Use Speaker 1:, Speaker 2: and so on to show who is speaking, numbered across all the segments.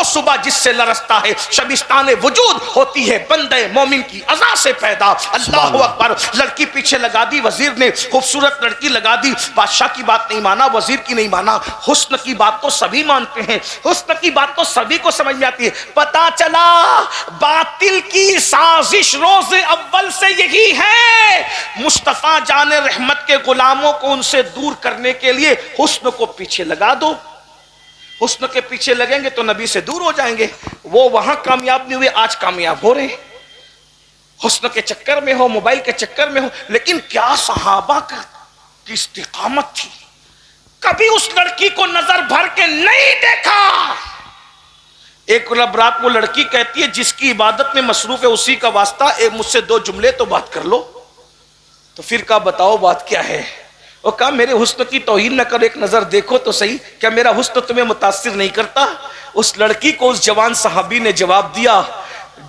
Speaker 1: صبح جس سے لرزتا ہے شبستان وجود ہوتی ہے بندے مومن کی عزا سے پیدا. اللہ اکبر. لڑکی پیچھے لگا دی, وزیر نے خوبصورت لڑکی لگا دی. بادشاہ کی بات نہیں مانا, وزیر کی نہیں مانا. حسن کی بات تو سبھی مانتے ہیں, حسن کی بات تو سبھی کو سمجھ میں آتی ہے. پتا چلا باطل کی سازش روز اول سے یہی ہے, مصطفیٰ جان رحمت کے غلاموں کو ان سے دور کرنے کے لیے حسن کو پیچھے لگا دو. حسن کے پیچھے لگیں گے تو نبی سے دور ہو جائیں گے. وہ وہاں کامیاب نہیں ہوئے, آج کامیاب ہو رہے ہیں. حسن کے چکر میں ہو, موبائل کے چکر میں ہو. لیکن کیا صحابہ کی استقامت تھی, کبھی اس لڑکی کو نظر بھر کے نہیں دیکھا. ایک رات وہ لڑکی کہتی ہے جس کی عبادت میں مصروف ہے اسی کا واسطہ مجھ سے 2 جملے تو بات کر لو. تو پھر کہا بتاؤ بات کیا ہے. وہ کہا میرے حسن کی توہین نہ کرو, ایک نظر دیکھو تو صحیح, کیا میرا حسن تمہیں متاثر نہیں کرتا. اس لڑکی کو اس جوان صحابی نے جواب دیا,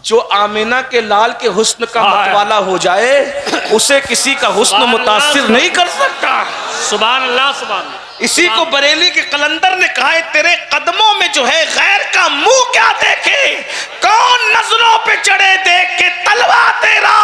Speaker 1: جو آمینہ کے لال کے حسن کا متوالا ہو جائے اسے کسی کا حسن متاثر نہیں کر سکتا.
Speaker 2: سبحان اللہ سبحان اللہ.
Speaker 1: اسی کو بریلی کے قلندر نے کہا ہے تیرے قدموں میں جو ہے غیر کا منہ کیا دیکھے, کون نظروں پہ چڑھے دیکھ کے تلوا تیرا.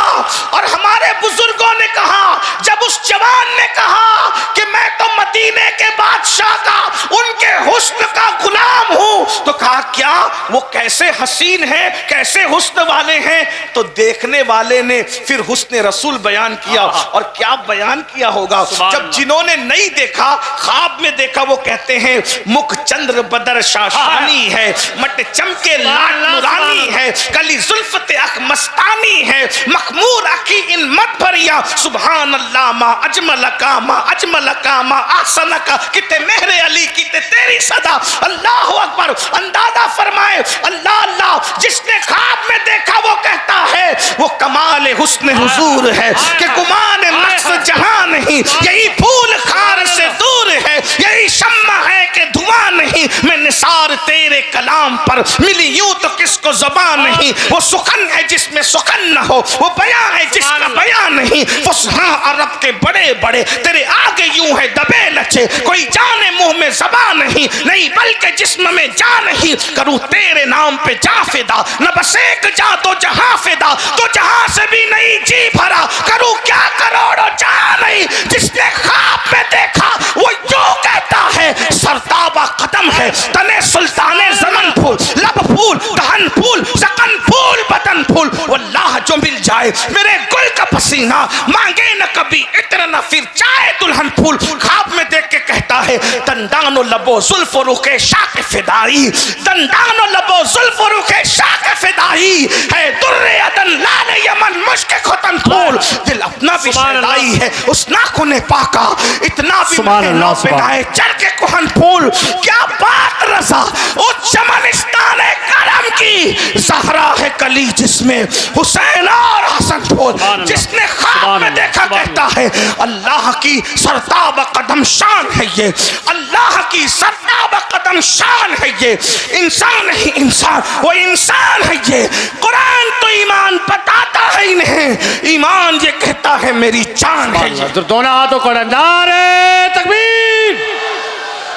Speaker 1: اور ہمارے بزرگوں نے کہا جب اس جوان نے کہا کہ میں تو مدینے کے بادشاہ کا ان کے حسن کا غلام ہوں, تو کہا کیا وہ کیسے حسین ہیں, کیسے حسن والے ہیں. تو دیکھنے والے نے پھر حسن رسول بیان کیا. اور کیا بیان کیا ہوگا جب جنہوں نے نہیں دیکھا خواب میں دیکھا, وہ کہتے ہیں مکھ چندر بدر شاشانی ہے, مٹ چمکے لاٹ نورانی ہے, کلی زلفت اخ مستانی ہے, مخمور اخی ان مت بھریا. سبحان اللہ ما اجمل کا ما اجمل کا ما احسن کا, کتے مہر علی کتے تیری صدا. اللہ اکبر. اندازہ فرمائے اللہ اللہ, جس نے خواب میں دیکھا وہ کہتا ہے وہ کمال حسن حضور ہے کہ گمان نقص جہاں نہیں, یہی پھول خار سے دور ہے, یہی شمع ہے کہ دھواں نہیں. میں نثار تیرے کلام پر ملی یوں تو کس کو زبان نہیں. وہ سخن ہے جس میں سخن نہ ہو, وہ بیان ہے جس کا بیان نہیں. فصحاء عرب کے بڑے بڑے تیرے آگے یوں ہے دبے لچے, کوئی جانے منہ میں زبان نہیں, نہیں بلکہ جسم میں جان نہیں. کروں تیرے نام پہ جا فدا, نہ بس ایک جا تو جہاں فدا, تو جہاں سے بھی نہیں جی بھرا. کروں کیا کروڑوں جہاں نہیں, جس نے خواب میں دیکھا وہ جو کہتا ہے سرتابہ قدم ہے, تنے سلطان زمن پھول, لب پھول, دہن پھول, سکن پھول, بدن پھول. واللہ جو مل جائے میرے گل کا پسینہ, مانگے نہ کبھی عطر نہ پھر چائے دلہن پھول. خواب میں دیکھ کے کہتا ہے دندان و لب و زلف و رخ شاک فدائی, دندان و لب و زلف و رخ شاک فدائی ہے, در عدن لال یمن مشک ختن پھول. دل اپنا بھی شہدائی ہے اس ناخن پاکا, اتنا بھی مہنگا بنائے چر کے کوہن پھول. کیا بات رضا اس چمنستان کرم کی, زہرا ہے کلی جس میں حسین اور حسن پھول. جس نے خواب میں دیکھا کہتا ہے اللہ کی سرتاب قدم شان ہے یہ, اللہ کی سرتاب قدم شان ہے یہ. انسان نہیں انسان, وہ انسان ہے یہ. قرآن تو ایمان بتاتا ہے انہیں, ایمان یہ کہتا ہے میری جان ہے یہ.
Speaker 2: دونوں ہاتھوں کو نعرے تکبیر,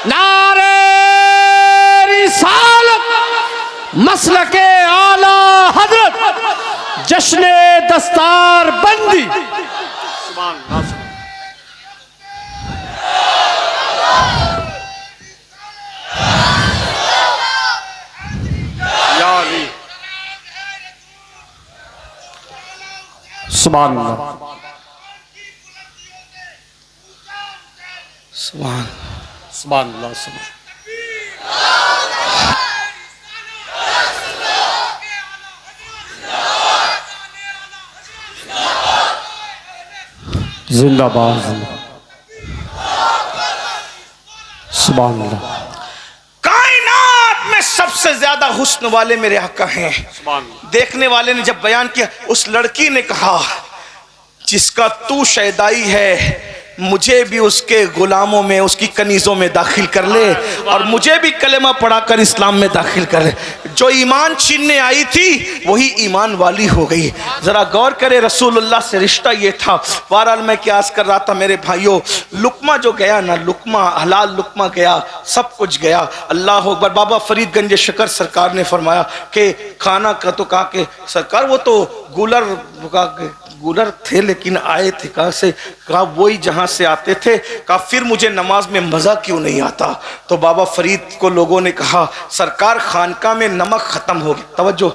Speaker 2: نعرے رسالت, مسلک اعلی حضرت, جشن دستار بندی. سبحان اللہ. یا علی سبحان اللہ.
Speaker 1: سبحان
Speaker 2: سبحان اللہ. سبحان زندہ باد. سبحان اللہ.
Speaker 1: کائنات میں سب سے زیادہ حسن والے میرے آقا ہیں. دیکھنے والے نے جب بیان کیا, اس لڑکی نے کہا جس کا تو شیدائی ہے مجھے بھی اس کے غلاموں میں، اس کی کنیزوں میں داخل کر لے، اور مجھے بھی کلمہ پڑھا کر اسلام میں داخل کر لے۔ جو ایمان چھیننے آئی تھی وہی ایمان والی ہو گئی۔ ذرا غور کرے، رسول اللہ سے رشتہ یہ تھا۔ بہرحال میں قیاس کر رہا تھا میرے بھائیوں، لقمہ جو گیا نا، لقمہ حلال لقمہ گیا، سب کچھ گیا۔ اللہ اکبر۔ بابا فرید گنج شکر سرکار نے فرمایا کہ کھانا کا تو کہا کہ سرکار وہ تو گولر تھے لیکن آئے تھے کہاں سے؟ کہا وہی جہاں سے آتے تھے۔ کہا پھر مجھے نماز میں مزہ کیوں نہیں آتا؟ تو بابا فرید کو لوگوں نے کہا سرکار خانقاہ میں نمک ختم ہو گیا۔ توجہ،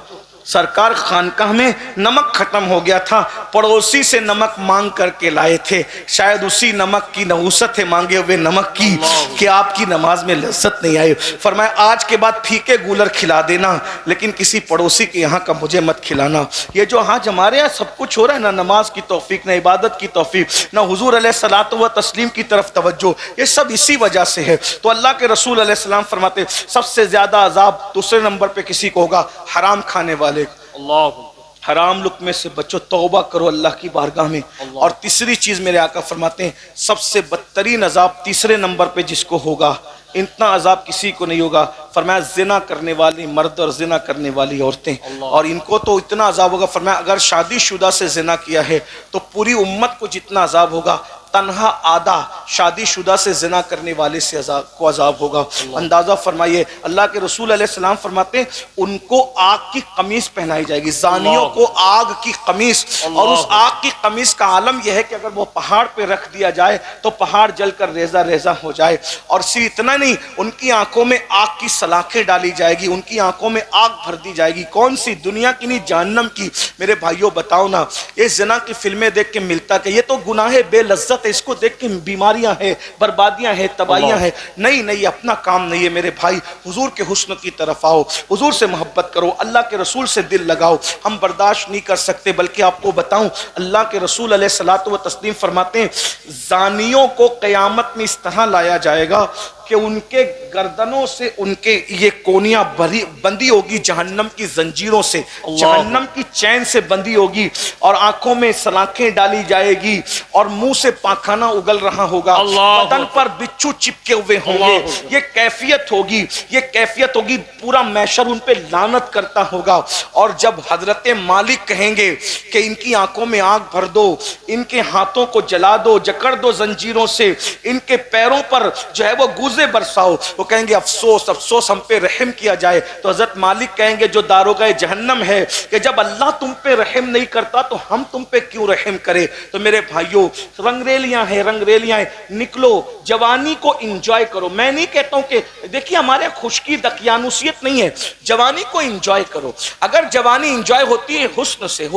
Speaker 1: سرکار خانقاہ میں نمک ختم ہو گیا تھا، پڑوسی سے نمک مانگ کر کے لائے تھے، شاید اسی نمک کی نحوست ہے مانگے ہوئے نمک کی کہ آپ کی نماز میں لذت نہیں آئی۔ فرمایا آج کے بعد پھیکے گولر کھلا دینا لیکن کسی پڑوسی کے یہاں کا مجھے مت کھلانا۔ یہ جو آج ہمارے یہاں سب کچھ ہو رہا ہے، نہ نماز کی توفیق، نہ عبادت کی توفیق، نہ حضور علیہ الصلوۃ والتسلیم کی طرف توجہ، یہ سب اسی وجہ سے ہے۔ تو اللہ کے رسول علیہ السلام فرماتے سب سے زیادہ عذاب دوسرے نمبر پہ کسی کو ہوگا، حرام کھانے والے۔
Speaker 2: اللہ
Speaker 1: حرام لقمے سے بچو، توبہ کرو اللہ کی بارگاہ میں۔ اور تیسری چیز میرے آقا فرماتے ہیں سب سے بدترین عذاب تیسرے نمبر پہ جس کو ہوگا، اتنا عذاب کسی کو نہیں ہوگا، فرمایا زنا کرنے والی مرد اور زنا کرنے والی عورتیں، اور ان کو تو اتنا عذاب ہوگا۔ فرمایا اگر شادی شدہ سے زنا کیا ہے تو پوری امت کو جتنا عذاب ہوگا، تنہا آدھا شادی شدہ سے زنا کرنے والے سے عذاب ہوگا۔ اندازہ فرمائیے، اللہ کے رسول علیہ السلام فرماتے ہیں ان کو آگ کی قمیص پہنائی جائے گی، زانیوں کو آگ کی قمیص، اور اس آگ کی قمیص کا عالم یہ ہے کہ اگر وہ پہاڑ پہ رکھ دیا جائے تو پہاڑ جل کر ریزہ ریزہ ہو جائے۔ اور صرف اتنا نہیں، ان کی آنکھوں میں آگ کی سلاخیں ڈالی جائے گی، ان کی آنکھوں میں آگ بھر دی جائے گی۔ کون سی؟ دنیا کی نہیں، جہنم کی۔ میرے بھائیوں بتاؤ نا، یہ زنا کی فلمیں دیکھ کے ملتا کہ یہ تو گناہ بے لذت، اس کو دیکھ کے بیماریاں ہیں، بربادیاں ہیں، تباہیاں ہیں۔ نہیں، اپنا کام نہیں ہے میرے بھائی، حضور کے حسن کی طرف آؤ، حضور سے محبت کرو، اللہ کے رسول سے دل لگاؤ۔ ہم برداشت نہیں کر سکتے، بلکہ آپ کو بتاؤں اللہ کے رسول علیہ الصلوۃ والتسلیم فرماتے ہیں زانیوں کو قیامت میں اس طرح لایا جائے گا کہ ان کے گردنوں سے ان کے یہ کونیاں بندی ہوگی جہنم کی زنجیروں سے، جہنم کی چین سے بندی ہوگی، اور آنکھوں میں سلاخیں ڈالی جائے گی، اور منہ سے پاخانہ اگل رہا ہوگا، بدن پر بچھو چپکے ہوئے ہوں گے۔ یہ کیفیت ہوگی، پورا محشر ان پہ لعنت کرتا ہوگا۔ اور جب حضرت مالک کہیں گے کہ ان کی آنکھوں میں آگ بھر دو، ان کے ہاتھوں کو جلا دو، جکڑ دو زنجیروں سے، ان کے پیروں پر جو ہے وہ گوزے برساؤ، وہ کہیں گے افسوس افسوس ہم پہ رحم کیا جائے۔ تو حضرت مالک کہیں گے جو داروغہ جہنم ہے کہ جب اللہ تم پہ رحم نہیں کرتا تو ہم تم پہ کیوں رحم کرے؟ تو میرے بھائیوں رنگریلیاں ہیں، نکلو، جوانی کو انجوائے کرو۔ میں نہیں کہتا ہوں کہ دیکھیے ہمارے خشکی دقیانوسیت نہیں ہے، جوانی کو انجوائے کرو۔ اگر جوانی انجوائے ہوتی ہے حسن سے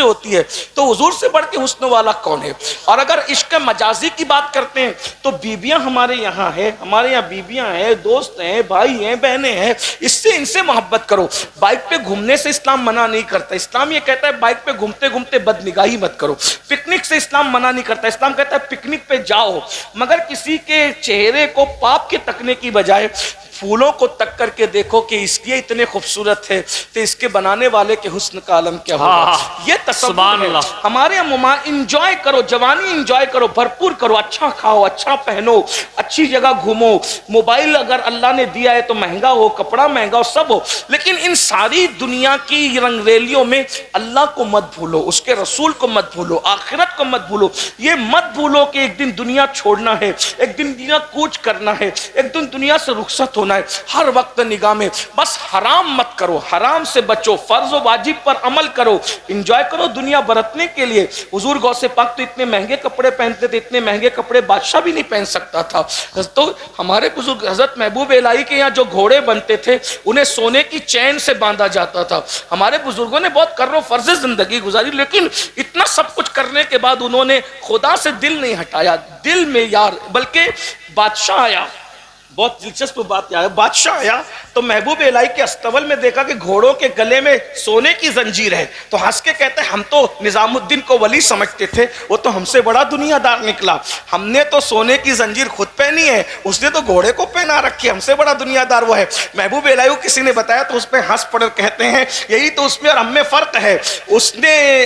Speaker 1: ہوتی ہے تو حضور سے بڑھ کے حسن والا کون ہے؟ اور اگر عشق مجازی کی بات کرتے ہیں تو بیویاں ہمارے یہاں ہے، ہمارے یہاں بیویاں ہیں، دوست ہیں، بھائی ہیں، بہنیں ہیں، ان سے محبت کرو۔ بائک پہ گھومنے سے اسلام منع نہیں کرتا، اسلام یہ کہتا ہے بائک پہ گھومتے گھومتے بد نگاہی مت کرو۔ پکنک سے اسلام منع نہیں کرتا، اسلام کہتا ہے پکنک پہ جاؤ، مگر کسی کے چہرے کو پاپ کے تکنے کی بجائے پھولوں کو تک کر کے دیکھو کہ اس لیے اتنے خوبصورت ہے تو اس کے بنانے والے کے حسن کا عالم کیا ہوگا۔ یہ تصور ہے ہمارے یہاں۔ انجوائے کرو، جوانی انجوائے کرو، بھرپور کرو، اچھا کھاؤ، اچھا پہنو، اچھی جگہ گھومو۔ موبائل اگر اللہ نے دیا ہے تو مہنگا ہو، کپڑا مہنگا ہو، سب ہو، لیکن ان ساری دنیا کی رنگریلیوں میں اللہ کو مت بھولو، اس کے رسول کو مت بھولو، آخرت کو مت بھولو۔ یہ مت بھولو کہ ایک دن دنیا چھوڑنا ہے، ایک دن دنیا کوچ کرنا ہے، ایک دن دنیا سے رخصت ہونا ہے۔ ہر وقت نگاہ میں بس حرام مت کرو، حرام سے بچو، فرض و واجب پر عمل کرو، انجوائے کرو دنیا برتنے کے لیے۔ حضور غوث پاک تو اتنے مہنگے کپڑے پہنتے تھے، اتنے مہنگے کپڑے بادشاہ بھی نہیں پہن سکتا تھا۔ تو ہمارے بزرگ حضرت محبوب الہی کے یہاں جو گھوڑے بنتے تھے انہیں سونے کی چین سے باندھا جاتا تھا۔ ہمارے بزرگوں نے بہت کر و فرض زندگی گزاری، لیکن اتنا سب کچھ کرنے کے بعد انہوں نے خدا سے دل نہیں ہٹایا، دل میں یار، بلکہ بادشاہ آیا، بہت دلچسپ بات ہے، بادشاہ آیا تو محبوب الہی کے استبل میں دیکھا کہ گھوڑوں کے گلے میں سونے کی زنجیر ہے، تو ہنس کے کہتے ہیں ہم تو نظام الدین کو ولی سمجھتے تھے، وہ تو ہم سے بڑا دنیا دار نکلا، ہم نے تو سونے کی زنجیر خود پہنی ہے، اس نے تو گھوڑے کو پہنا رکھی، ہم سے بڑا دنیا دار وہ ہے۔ محبوب الہی کو کسی نے بتایا تو اس پہ ہنس پڑ کہتے ہیں یہی تو اس میں اور ہم میں فرق ہے،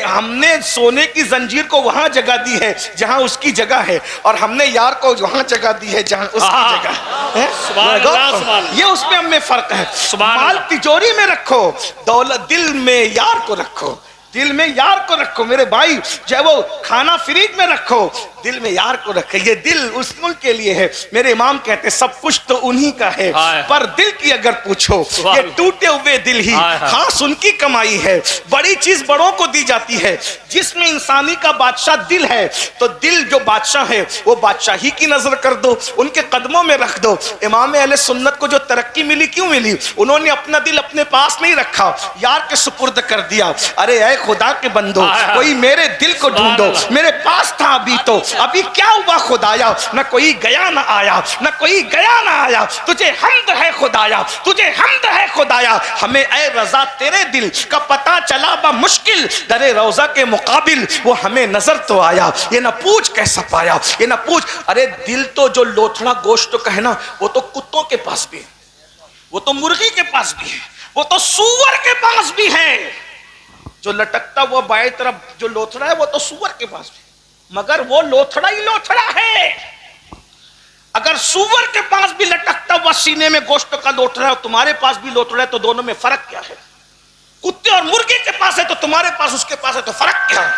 Speaker 1: ہم نے سونے کی زنجیر کو وہاں جگہ دی ہے جہاں اس کی جگہ ہے، اور ہم نے یار کو وہاں جگہ دی ہے جہاں اس کی جگہ ہے۔ یہ اس میں ہم میں فرق ہے۔ مال تجوری میں رکھو، دولت دل میں یار کو رکھو، دل میں یار کو رکھو میرے بھائی، چاہے وہ کھانا فریج میں رکھو، دل میں یار کو رکھے، یہ دل اس ملک کے لیے ہے۔ میرے امام کہتے ہیں سب کچھ تو انہی کا ہے، پر دل کی اگر پوچھو یہ ٹوٹے ہوئے دل ہی خاص ان کی کمائی ہے۔ بڑی چیز بڑوں کو دی جاتی ہے، جس میں انسانی کا بادشاہ دل ہے، تو دل جو بادشاہ ہے وہ بادشاہی کی نظر کر دو، ان کے قدموں میں رکھ دو۔ امام اہل سنت کو جو ترقی ملی کیوں ملی؟ انہوں نے اپنا دل اپنے پاس نہیں رکھا، یار کے سپرد کر دیا۔ ارے اے خدا کے بندو، کوئی میرے دل کو ڈھونڈو، میرے پاس تھا ابھی تو، ابھی کیا ہوا خدایا؟ نہ کوئی گیا نہ آیا، نہ کوئی گیا نہ آیا، تجھے حمد ہے خدایا، تجھے حمد ہے خدایا۔ ہمیں اے رضا تیرے دل کا پتہ چلا بمشکل، در روضہ کے مقابل وہ ہمیں نظر تو آیا۔ یہ نہ پوچھ کیسا پایا، یہ نہ پوچھ، ارے دل تو جو لوتھڑا گوشت کا ہے نا، وہ تو کتوں کے پاس بھی ہے، وہ تو مرغی کے پاس بھی ہے، وہ تو سور کے پاس بھی ہے۔ جو لٹکتا ہوا بائیں طرف جو لوتھڑا ہے وہ تو سور کے پاس بھی، مگر وہ لوتھڑا ہی لوتھڑا ہے۔ اگر سور کے پاس بھی لٹکتا ہوا سینے میں گوشت کا لوتھڑا ہے اور تمہارے پاس بھی لوتھڑا ہے، تو دونوں میں فرق کیا ہے؟ کتے اور مرغے کے پاس ہے تو تمہارے پاس اس کے پاس ہے تو فرق کیا ہے؟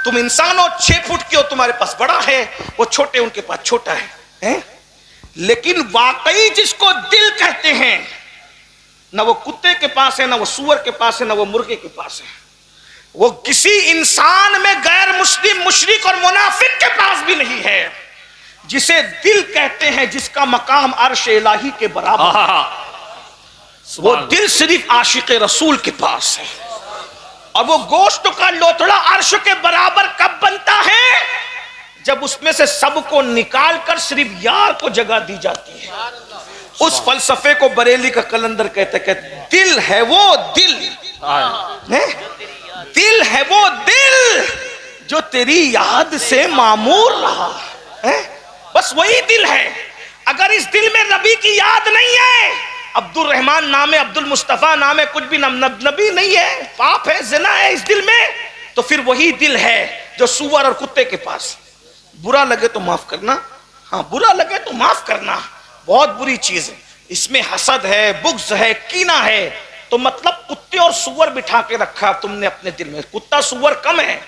Speaker 1: تم انسان ہو 6 فٹ کی ہو، تمہارے پاس بڑا ہے، وہ چھوٹے ان کے پاس چھوٹا ہے۔ لیکن واقعی جس کو دل کہتے ہیں، نہ وہ کتے کے پاس ہے، نہ وہ سور کے پاس ہے، نہ وہ مرغے کے پاس ہے، وہ کسی انسان میں غیر مسلم مشرک اور منافق کے پاس بھی نہیں ہے۔ جسے دل کہتے ہیں، جس کا مقام عرش الہی کے برابر ہے، وہ دل صرف عاشق رسول کے پاس ہے۔ اور وہ گوشت کا لوتھڑا عرش کے برابر کب بنتا ہے؟ جب اس میں سے سب کو نکال کر صرف یار کو جگہ دی جاتی ہے۔ اس فلسفے کو بریلی کا قلندر کہتے دل ہے وہ دل، دل ہے وہ دل جو تیری یاد سے معمور رہا، بس وہی دل ہے۔ اگر اس دل میں نبی کی یاد نہیں ہے، عبد الرحمن نام ہے، عبد المصطفیٰ نام ہے، کچھ بھی نبی نہیں ہے، پاپ ہے، زنا ہے اس دل میں، تو پھر وہی دل ہے جو سور اور کتے کے پاس۔ برا لگے تو معاف کرنا، ہاں برا لگے تو معاف کرنا، بہت بری چیز ہے۔ اس میں حسد ہے، بغض ہے، کینہ ہے، تو مطلب کتے اور سور بٹھا کے رکھا تم نے اپنے دل میں۔ کتا سور کم ہے،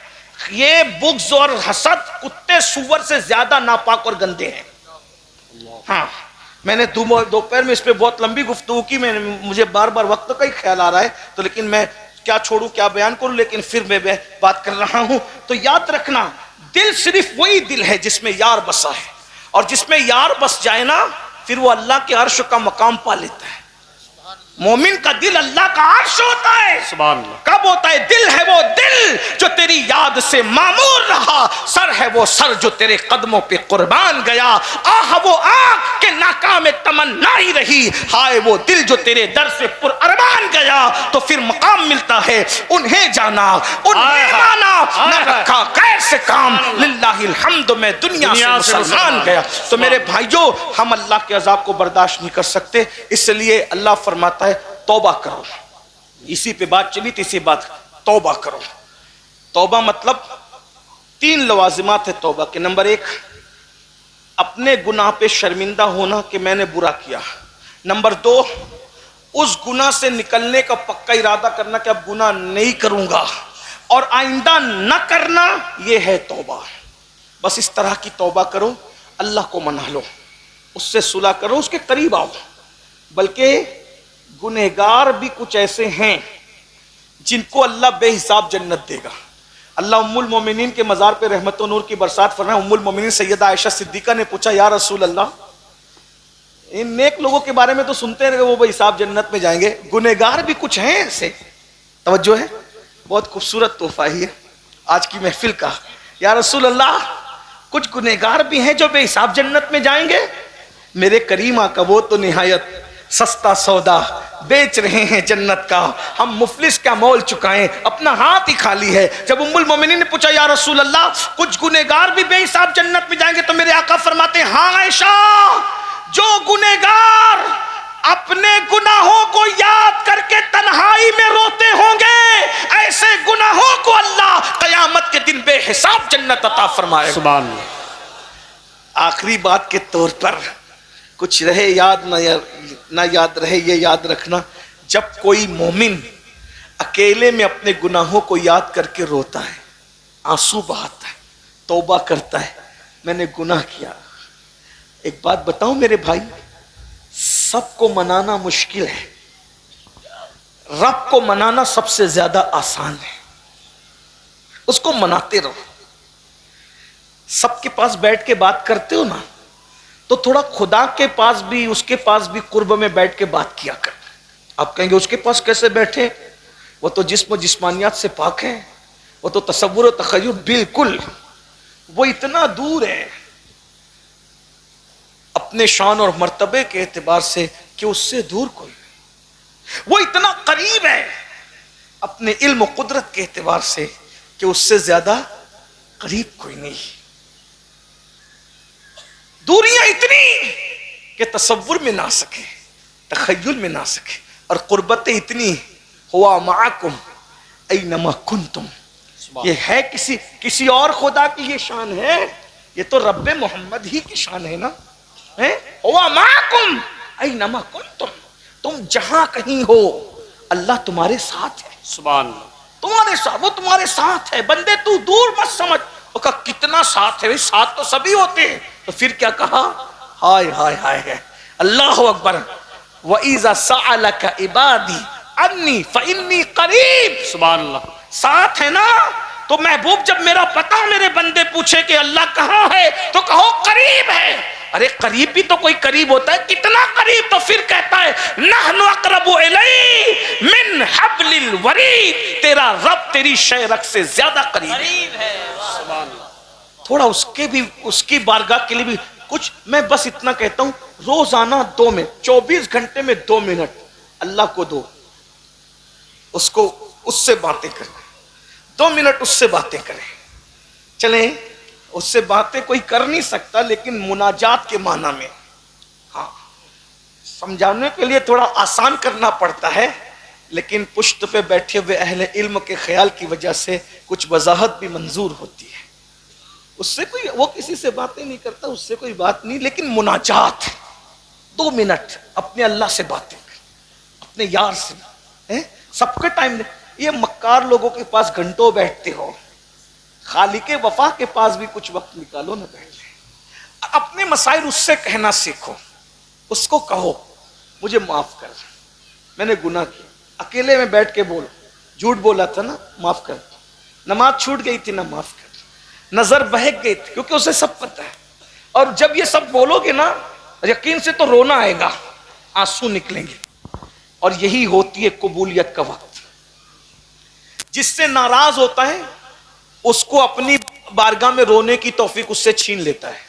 Speaker 1: یہ بغض اور حسد کتے سور سے زیادہ ناپاک اور گندے ہیں۔ ہاں میں نے دوپہر میں اس پہ بہت لمبی گفتگو کی، مجھے بار بار وقت کا ہی خیال آ رہا ہے، تو لیکن میں کیا چھوڑوں کیا بیان کروں، لیکن پھر میں بات کر رہا ہوں۔ تو یاد رکھنا، دل صرف وہی دل ہے جس میں یار بسا ہے، اور جس میں یار بس جائے نا، پھر وہ اللہ کے عرش کا مقام پا لیتا ہے۔ مومن کا دل اللہ کا عرش ہوتا ہے۔
Speaker 2: سبحان اللہ۔
Speaker 1: کب ہوتا ہے؟ دل ہے وہ دل جو تیری یاد سے معمور رہا، سر ہے وہ سر جو تیرے قدموں پہ قربان گیا، آہ وہ آنکھ کہ ناکام تمنا ہی رہی، ہائے وہ دل جو تیرے در سے پر ارمان گیا۔ تو پھر مقام ملتا ہے، انہیں جانا، انہیں مانا، نہ رکھا غیر سے کام، للہ الحمد میں دنیا سے مسلمان گیا۔ تو میرے بھائیوں، ہم اللہ کے عذاب کو برداشت نہیں کر سکتے، اس لیے اللہ فرماتا ہے توبہ کرو۔ اسی پہ بات چلی تھی، اسی بات، توبہ کرو۔ توبہ مطلب 3 لوازمات ہے توبہ کے۔ نمبر 1، اپنے گناہ پہ شرمندہ ہونا کہ میں نے برا کیا۔ نمبر 2، اس گناہ سے نکلنے کا پکا ارادہ کرنا کہ اب گناہ نہیں کروں گا اور آئندہ نہ کرنا، یہ ہے توبہ۔ بس اس طرح کی توبہ کرو، اللہ کو منا لو، اس سے صلح کرو، اس کے قریب آؤ۔ بلکہ گنہگار بھی کچھ ایسے ہیں جن کو اللہ بے حساب جنت دے گا۔ اللہ ام المومنین کے مزار پہ رحمت و نور کی برسات فرمائے۔ ام المومنین سیدہ عائشہ صدیقہ نے پوچھا، یا رسول اللہ، ان نیک لوگوں کے بارے میں تو سنتے ہیں کہ وہ بے حساب جنت میں جائیں گے، گنہگار بھی کچھ ہیں ایسے؟ توجہ ہے، بہت خوبصورت تحفہ ہی ہے آج کی محفل کا۔ یا رسول اللہ، کچھ گنہگار بھی ہیں جو بے حساب جنت میں جائیں گے؟ میرے کریم آقا وہ تو نہایت سستا سودا بیچ رہے ہیں جنت کا، ہم مفلس کا مول چکائیں، اپنا ہاتھ ہی خالی ہے۔ جب ام المومنین نے پوچھا یا رسول اللہ کچھ گنہگار بھی بے حساب جنت میں جائیں گے، تو میرے آقا فرماتے ہیں ہاں عائشہ، جو گنہگار اپنے گناہوں کو یاد کر کے تنہائی میں روتے ہوں گے، ایسے گناہوں کو اللہ قیامت کے دن بے حساب جنت عطا فرمائے گا۔
Speaker 2: سبحان اللہ۔
Speaker 1: آخری بات کے طور پر کچھ رہے یاد نہ یاد رہے، یہ یاد رکھنا، جب کوئی مومن اکیلے میں اپنے گناہوں کو یاد کر کے روتا ہے، آنسو بہاتا ہے، توبہ کرتا ہے، میں نے گناہ کیا۔ ایک بات بتاؤں میرے بھائی، سب کو منانا مشکل ہے، رب کو منانا سب سے زیادہ آسان ہے۔ اس کو مناتے رہو۔ سب کے پاس بیٹھ کے بات کرتے ہو نا، تو تھوڑا خدا کے پاس بھی، اس کے پاس بھی قرب میں بیٹھ کے بات کیا کر۔ آپ کہیں گے اس کے پاس کیسے بیٹھے؟ وہ تو جسم و جسمانیات سے پاک ہے، وہ تو تصور و تخیل بالکل، وہ اتنا دور ہے اپنے شان اور مرتبے کے اعتبار سے کہ اس سے دور کوئی نہیں، وہ اتنا قریب ہے اپنے علم و قدرت کے اعتبار سے کہ اس سے زیادہ قریب کوئی نہیں۔ دوریاں اتنی کہ تصور میں نہ سکے، تخیل میں نہ سکے، اور قربتیں اتنی، ہوا معکم اینما کنتم، یہ ہے کسی اور خدا کی یہ شان ہے؟ یہ تو رب محمد ہی کی شان ہے نا۔ ہوا معکم اینما کنتم، تم جہاں کہیں ہو اللہ تمہارے ساتھ ہے،
Speaker 2: سبحان اللہ۔
Speaker 1: تمہارے ساتھ، وہ تمہارے ساتھ ہے۔ بندے تو دور مت سمجھ، وہ کہا کتنا ساتھ ہے، ساتھ تو سبھی ہوتے ہیں۔ تو پھر کیا کہا؟ ہائے ہائے ہائے، اللہ اکبر، وَإِذَا سَأَلَكَ عِبَادِي عَنِّي فَإِنِّي قَرِيب،
Speaker 2: سبحان اللہ۔
Speaker 1: ساتھ ہے نا؟ تو محبوب جب میرا پتہ میرے بندے پوچھے کہ اللہ کہاں ہے، تو کہو قریب ہے۔ ارے قریب بھی تو کوئی قریب ہوتا ہے، کتنا قریب؟ تو پھر کہتا ہے نحن اقرب الیہ من حبل الورید، تیرا رب تیری شہرک سے زیادہ قریب ہے۔
Speaker 2: سبحان اللہ۔
Speaker 1: تھوڑا اس کی بارگاہ کے لیے بھی کچھ، میں بس اتنا کہتا ہوں، روزانہ 2 منٹ، 24 گھنٹے میں 2 منٹ اللہ کو دو، اس سے باتیں کریں، 2 منٹ اس سے باتیں کریں۔ چلیں، اس سے باتیں کوئی کر نہیں سکتا، لیکن مناجات کے معنی میں، ہاں، سمجھانے کے لیے تھوڑا آسان کرنا پڑتا ہے، لیکن پشت پہ بیٹھے ہوئے اہل علم کے خیال کی وجہ سے کچھ وضاحت بھی منظور ہوتی ہے۔ اس سے کوئی، وہ کسی سے باتیں نہیں کرتا، اس سے کوئی بات نہیں، لیکن مناجات 2 منٹ اپنے اللہ سے باتیں کریں، اپنے یار سے، سب کے ٹائم دیں۔ یہ مکار لوگوں کے پاس گھنٹوں بیٹھتے ہو، خالق وفا کے پاس بھی کچھ وقت نکالو نہ بیٹھ جائے۔ اپنے مسائل اس سے کہنا سیکھو، اس کو کہو مجھے معاف کر، میں نے گناہ کیا، اکیلے میں بیٹھ کے بولو، جھوٹ بولا تھا نا، معاف کر، نماز چھوٹ گئی تھی نا، معاف کر، نظر بہک گئی تھی، کیونکہ اسے سب پتہ ہے۔ اور جب یہ سب بولو گے نا، یقین سے تو رونا آئے گا، آنسو نکلیں گے، اور یہی ہوتی ہے قبولیت کا وقت۔ جس سے ناراض ہوتا ہے اس کو اپنی بارگاہ میں رونے کی توفیق اس سے چھین لیتا ہے،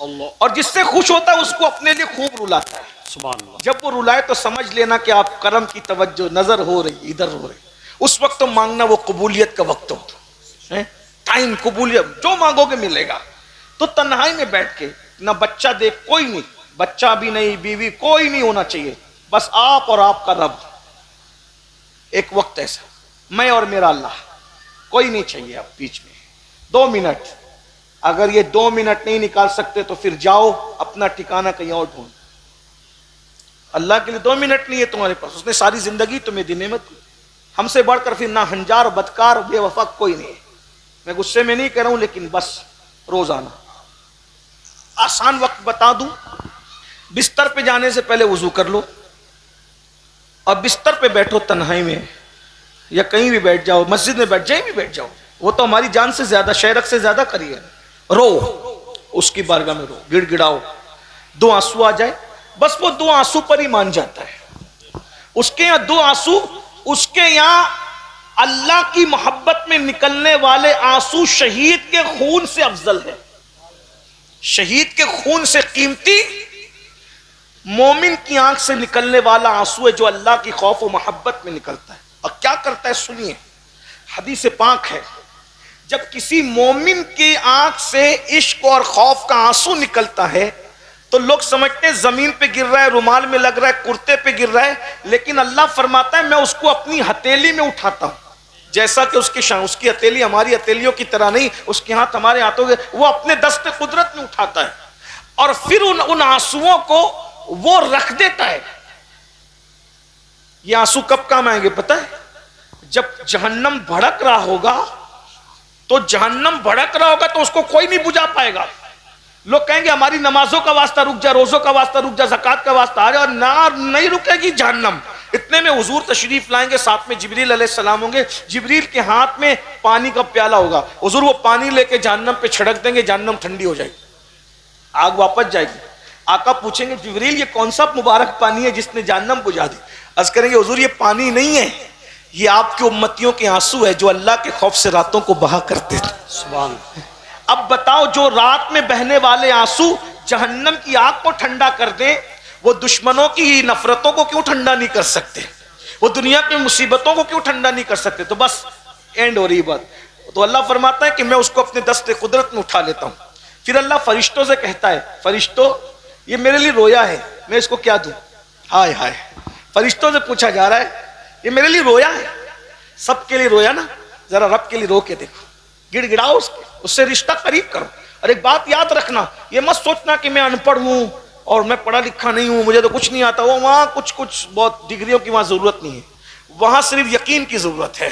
Speaker 2: اللہ،
Speaker 1: اور جس سے خوش ہوتا ہے اس کو اپنے لیے خوب رلاتا ہے۔
Speaker 2: سبحان اللہ۔
Speaker 1: جب وہ رلائے تو سمجھ لینا کہ آپ کرم کی توجہ نظر ہو رہی، ادھر ہو رہی، اس وقت تو مانگنا وہ قبولیت کا وقت ہوتا ہے، ٹائم قبولیت، جو مانگو گے ملے گا۔ تو تنہائی میں بیٹھ کے، نہ بچہ دیکھ، کوئی نہیں، بچہ بھی نہیں، بیوی کوئی نہیں ہونا چاہیے، بس آپ اور آپ کا رب، ایک وقت ایسا، میں اور میرا اللہ، کوئی نہیں چاہیے آپ بیچ میں۔ 2 منٹ، اگر یہ 2 منٹ نہیں نکال سکتے تو پھر جاؤ اپنا ٹھکانہ کہیں اور ڈھونڈ۔ اللہ کے لیے 2 منٹ نہیں ہے تمہارے پاس، اس نے ساری زندگی تمہیں دی، نعمت دی۔ ہم سے بڑھ کر پھر نہ ہنجار، بدکار، بے وفا کوئی نہیں ہے۔ میں غصے میں نہیں کہہ رہا ہوں، لیکن بس روزانہ آسان وقت بتا دوں، بستر پہ جانے سے پہلے وضو کر لو، اور بستر پہ بیٹھو تنہائی میں، یا کہیں بھی بیٹھ جاؤ، مسجد میں بیٹھ جائیں بھی بیٹھ جاؤ، وہ تو ہماری جان سے زیادہ، شہرک سے زیادہ قریب ہے۔ رو، اس کی بارگاہ میں رو، گڑ گڑاؤ، 2 آنسو آ جائے، بس وہ 2 آنسو پر ہی مان جاتا ہے۔ اس کے یہاں 2 آنسو، اس کے یہاں اللہ کی محبت میں نکلنے والے آنسو شہید کے خون سے افضل ہے، شہید کے خون سے قیمتی مومن کی آنکھ سے نکلنے والا آنسو ہے جو اللہ کی خوف و محبت میں نکلتا ہے. اور کیا کرتا ہے سنیے, حدیث پاک ہے, جب کسی مومن کی آنکھ سے عشق اور خوف کا آنسو نکلتا ہے تو لوگ سمجھتے ہیں زمین پہ گر رہا ہے, رومال میں لگ رہا ہے, کرتے پہ گر رہا ہے, لیکن اللہ فرماتا ہے میں اس کو اپنی ہتھیلی میں اٹھاتا ہوں. جیسا کہ اس کی ہتھیلی ہماری ہتھیلیوں کی طرح نہیں, اس کے ہاتھ ہمارے ہاتھوں کے, وہ اپنے دست قدرت میں اٹھاتا ہے اور پھر ان آنسوؤں کو وہ رکھ دیتا ہے. یہ آنسو کب کام آئیں گے پتہ ہے؟ جب جہنم بھڑک رہا ہوگا تو اس کو کوئی نہیں بجھا پائے گا. لوگ کہیں گے ہماری نمازوں کا واسطہ رک جا, روزوں کا واسطہ رک جا, زکات کا واسطہ آ جا, اور نار نہیں رکے گی جہنم. اتنے میں حضور تشریف لائیں گے, ساتھ میں جبریل علیہ السلام ہوں گے. جبریل کے ہاتھ میں پانی کا پیالہ ہوگا, حضور وہ پانی لے کے جہنم پہ چھڑک دیں گے, جہنم ٹھنڈی ہو جائے گی, آگ واپس جائے گی. آقا پوچھیں گے جبریل یہ کون سا مبارک پانی ہے جس نے جہنم بجھا دی؟ عرض کریں گے حضور یہ پانی نہیں ہے, یہ آپ کی امتیوں کے آنسو ہے جو اللہ کے خوف سے راتوں کو بہا کرتے تھے.
Speaker 2: سبحان.
Speaker 1: اب بتاؤ جو رات میں بہنے والے آنسو جہنم کی آگ کو ٹھنڈا کر دیں, وہ دشمنوں کی نفرتوں کو کیوں ٹھنڈا نہیں کر سکتے؟ وہ دنیا کی مصیبتوں کو کیوں ٹھنڈا نہیں کر سکتے؟ تو بس اینڈ ہو رہی بات. تو اللہ فرماتا ہے کہ میں اس کو اپنے دست قدرت میں اٹھا لیتا ہوں. پھر اللہ فرشتوں سے کہتا ہے فرشتوں یہ میرے لیے رویا ہے, میں اس کو کیا دوں؟ ہائے ہائے, فرشتوں سے پوچھا جا رہا ہے یہ میرے لیے رویا ہے, سب کے لیے رویا نا, ذرا رب کے لیے رو کے دیکھو, گڑ گڑاؤ اس سے رشتہ قریب کرو. اور ایک بات یاد رکھنا, یہ مت سوچنا کہ میں ان پڑھ ہوں اور میں پڑھا لکھا نہیں ہوں, مجھے تو کچھ نہیں آتا. وہ وہاں کچھ بہت ڈگریوں کی وہاں ضرورت نہیں ہے, وہاں صرف یقین کی ضرورت ہے,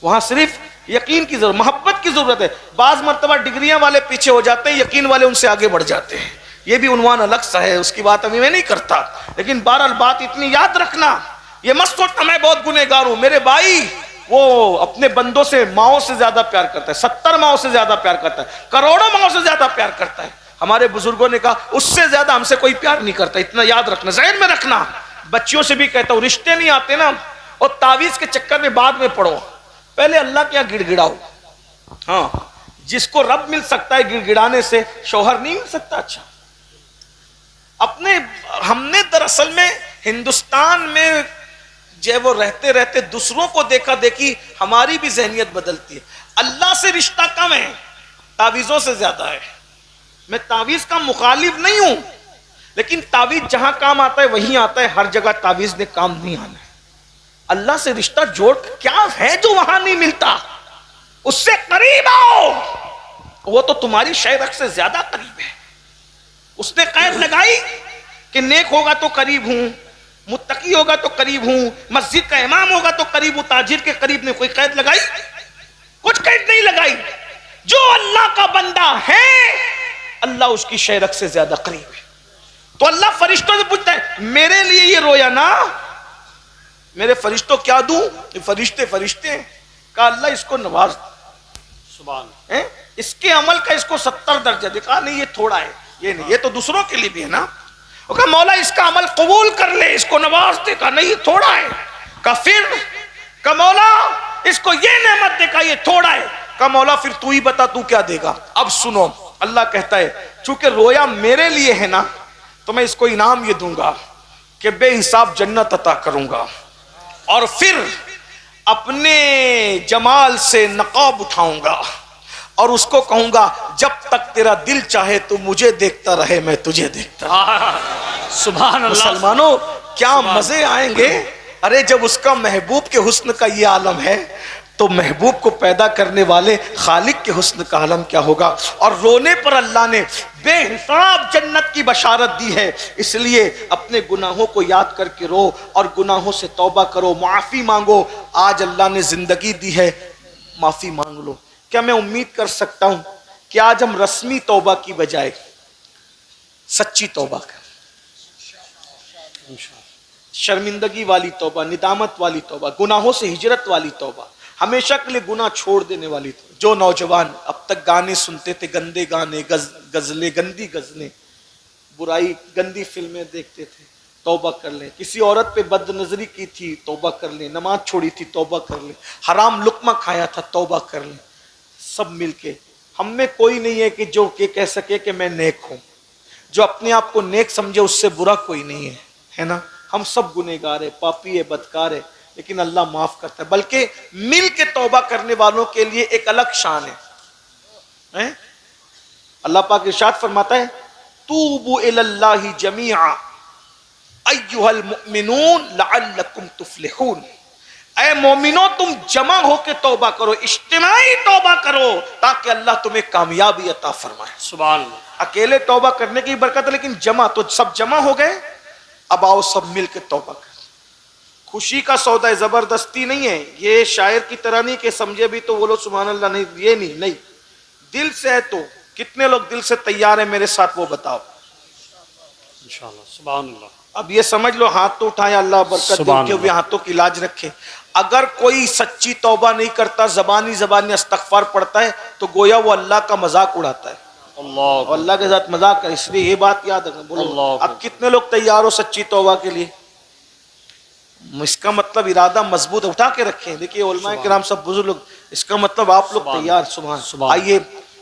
Speaker 1: وہاں صرف یقین کی ضرورت, محبت کی ضرورت ہے. بعض مرتبہ ڈگریاں والے پیچھے ہو جاتے ہیں, یقین والے ان سے آگے بڑھ جاتے ہیں. یہ بھی عنوان الگ سا ہے, اس کی بات ابھی میں نہیں کرتا, لیکن بہرحال بات اتنی یاد رکھنا, یہ مت سوچنا میں بہت گنہگار ہوں. میرے بھائی وہ اپنے بندوں سے ماؤں سے زیادہ پیار کرتا ہے, 70 ماؤں سے زیادہ پیار کرتا ہے, کروڑوں ماؤں سے زیادہ پیار کرتا ہے. ہمارے بزرگوں نے کہا اس سے زیادہ ہم سے کوئی پیار نہیں کرتا. اتنا یاد رکھنا, ذہن میں رکھنا. بچیوں سے بھی کہتا ہوں رشتے نہیں آتے نا اور تعویذ کے چکر میں بعد میں پڑھو, پہلے اللہ کیا گڑ گڑاؤ. ہاں, جس کو رب مل سکتا ہے گڑ گڑانے سے, شوہر نہیں مل سکتا. اچھا ہم نے دراصل میں ہندوستان میں وہ رہتے رہتے دوسروں کو دیکھا دیکھی ہماری بھی ذہنیت بدلتی ہے. اللہ سے رشتہ کم ہے, تعویذوں سے زیادہ ہے. میں تعویذ کا مخالف نہیں ہوں, لیکن تعویذ جہاں کام آتا ہے وہیں آتا ہے, ہر جگہ تعویذ نے کام نہیں آنا ہے. اللہ سے رشتہ جوڑ کیا ہے جو وہاں نہیں ملتا, اس سے قریب آؤ, وہ تو تمہاری شہرک سے زیادہ قریب ہے. اس نے قید لگائی کہ نیک ہوگا تو قریب ہوں, متقی ہوگا تو قریب ہوں, مسجد کا امام ہوگا تو قریب ہوں, تاجر کے قریب نے کوئی قید لگائی؟ کچھ قید نہیں لگائی. جو اللہ کا بندہ ہے اللہ اس کی شہرک سے زیادہ قریب ہے. تو اللہ فرشتوں سے پوچھتا ہے میرے لیے یہ رویا نا, میرے فرشتوں کیا دوں؟ فرشتے ہیں. کہا اللہ اس کو نواز,
Speaker 2: سبحان.
Speaker 1: اس کے عمل کا اس کو 70 درجہ دے. کہا نہیں یہ تھوڑا ہے, یہ نہیں, یہ تو دوسروں کے لیے بھی ہے نا. کہا مولا اس کا عمل قبول کر لے, اس کو نواز دے. کہا نہیں یہ تھوڑا ہے. کہا پھر, کہا مولا اس کو یہ نعمت دے. کہا یہ تھوڑا ہے. کہا مولا پھر تو ہی بتا تو کیا دے گا. اب سنو, اللہ کہتا ہے چونکہ رویا میرے لیے ہے نا تو میں اس کو انعام یہ دوں گا کہ بے حساب جنت عطا کروں گا, اور پھر اپنے جمال سے نقاب اٹھاؤں گا اور اس کو کہوں گا جب تک تیرا دل چاہے تو مجھے دیکھتا رہے, میں تجھے دیکھتا.
Speaker 2: سبحان اللہ.
Speaker 1: مسلمانوں کیا مزے آئیں گے. ارے جب اس کا محبوب کے حسن کا یہ عالم ہے تو محبوب کو پیدا کرنے والے خالق کے حسن کا عالم کیا ہوگا. اور رونے پر اللہ نے بے حساب جنت کی بشارت دی ہے, اس لیے اپنے گناہوں کو یاد کر کے رو اور گناہوں سے توبہ کرو, معافی مانگو. آج اللہ نے زندگی دی ہے, معافی مانگ لو. کیا میں امید کر سکتا ہوں کہ آج ہم رسمی توبہ کی بجائے سچی توبہ کریں, شرمندگی والی توبہ, ندامت والی توبہ, گناہوں سے ہجرت والی توبہ, ہمیشہ کے لیے گناہ چھوڑ دینے والی توبہ. جو نوجوان اب تک گانے سنتے تھے, گندے گانے, غزلیں, گندی غزلیں, برائی گندی فلمیں دیکھتے تھے, توبہ کر لیں. کسی عورت پہ بد نظری کی تھی, توبہ کر لیں. نماز چھوڑی تھی, توبہ کر لیں. حرام لقمہ کھایا تھا, توبہ کر لیں. سب مل کے, ہم میں کوئی نہیں ہے کہ جو کہ کہہ سکے کہ میں نیک ہوں. جو اپنے آپ کو نیک سمجھے اس سے برا کوئی نہیں ہے نا. ہم سب گنہگار ہیں، پاپی ہے، بدکار ہے، لیکن اللہ معاف کرتا ہے. بلکہ مل کے توبہ کرنے والوں کے لیے ایک الگ شان ہے. اللہ پاک ارشاد فرماتا ہے توبوا الی اللہ جمیعا ایھا المؤمنون لعلکم تفلحون. اے مومنو تم جمع ہو کے توبہ کرو، اجتماعی توبہ کرو تاکہ اللہ تمہیں کامیابی عطا فرمائے.
Speaker 2: سبحان اللہ.
Speaker 1: اکیلے توبہ کرنے کی برکت ہے، لیکن جمع تو سب جمع ہو گئے، اب آؤ سب مل کے توبہ کریں. خوشی کا سودا ہے، زبردستی نہیں ہے. یہ شاعر کی طرح نہیں کہ سمجھے بھی تو بولو سبحان اللہ، نہیں، یہ نہیں. دل سے ہے. تو کتنے لوگ دل سے تیار ہیں میرے ساتھ وہ بتاؤ
Speaker 2: انشاءاللہ. سبحان اللہ.
Speaker 1: اب یہ سمجھ لو ہاتھ تو اٹھائیں، اللہ برکت دے،
Speaker 2: سبحان
Speaker 1: کے ہوئے
Speaker 2: اللہ.
Speaker 1: ہاتھوں کی لاج رکھے. اگر کوئی سچی توبہ نہیں کرتا، زبانی استغفار پڑھتا ہے، تو گویا وہ اللہ کا مذاق اڑاتا ہے،
Speaker 2: اللہ
Speaker 1: اور اللہ کے ساتھ مذاق ہے. اس لیے یہ بات یاد رکھنا. بولو
Speaker 2: اللہ.
Speaker 1: اب کتنے لوگ تیار ہو سچی توبہ کے لیے؟ اس کا مطلب ارادہ مضبوط اٹھا کے رکھیں. دیکھیے علماء کرام سب بزرگ لوگ، اس کا مطلب آپ لوگ تیار. سبحان. آئیے،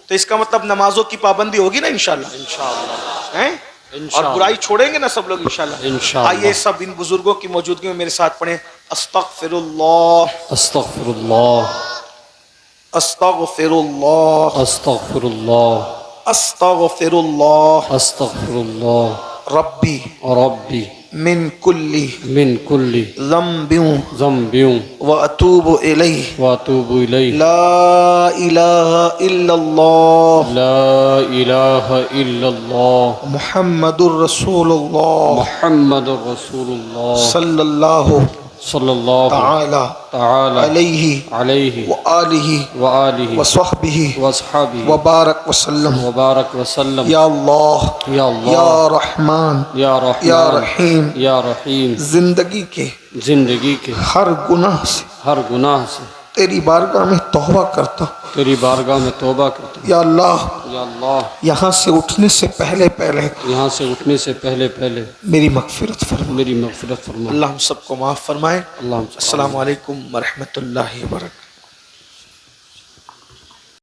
Speaker 1: تو اس کا مطلب نمازوں کی پابندی ہوگی نا انشاءاللہ.
Speaker 2: انشاءاللہ.
Speaker 1: اور برائی چھوڑیں گے نا سب لوگ انشاءاللہ.
Speaker 2: انشاءاللہ.
Speaker 1: آئیے سب ان بزرگوں کی موجودگی میں میرے ساتھ پڑھیں استغفر اللہ
Speaker 2: استغفر اللہ.
Speaker 1: استغفر اللہ
Speaker 2: استغفر اللہ.
Speaker 1: استغفر اللہ
Speaker 2: استغفر اللہ.
Speaker 1: ربی
Speaker 2: ربی
Speaker 1: من کل
Speaker 2: من کل
Speaker 1: ذنب
Speaker 2: ذنب
Speaker 1: واتوب الیہ
Speaker 2: واتوب الیہ.
Speaker 1: لا الہ الا اللہ
Speaker 2: لا الہ الا اللہ
Speaker 1: محمد الرسول اللہ
Speaker 2: محمد رسول اللہ
Speaker 1: صلی اللہ
Speaker 2: صلی اللہ
Speaker 1: تعالی
Speaker 2: تعالی
Speaker 1: علیہ
Speaker 2: علیہ
Speaker 1: وآلہ
Speaker 2: وآلہ
Speaker 1: وصحبہ
Speaker 2: وصحبہ
Speaker 1: وبارک وسلم.
Speaker 2: وبارک وسلم.
Speaker 1: یا اللہ
Speaker 2: یا اللہ
Speaker 1: یا رحمان
Speaker 2: یا رحمان
Speaker 1: یا رحیم،
Speaker 2: یا رحیم.
Speaker 1: زندگی کے
Speaker 2: زندگی کے
Speaker 1: ہر گناہ سے
Speaker 2: ہر گناہ سے
Speaker 1: تیری بارگاہ میں توبہ کرتا ہوں.
Speaker 2: تیری بارگاہ میں توبہ کرتا ہوں.
Speaker 1: یا اللہ
Speaker 2: یا اللہ
Speaker 1: یہاں سے اٹھنے سے پہلے
Speaker 2: یہاں سے اٹھنے سے پہلے
Speaker 1: میری مغفرت فرما.
Speaker 2: میری مغفرت فرما.
Speaker 1: اللہ ہم سب کو معاف فرمائے.
Speaker 2: اللہ ہم سب کو
Speaker 1: السلام علیکم ورحمۃ اللہ وبرکاتہ.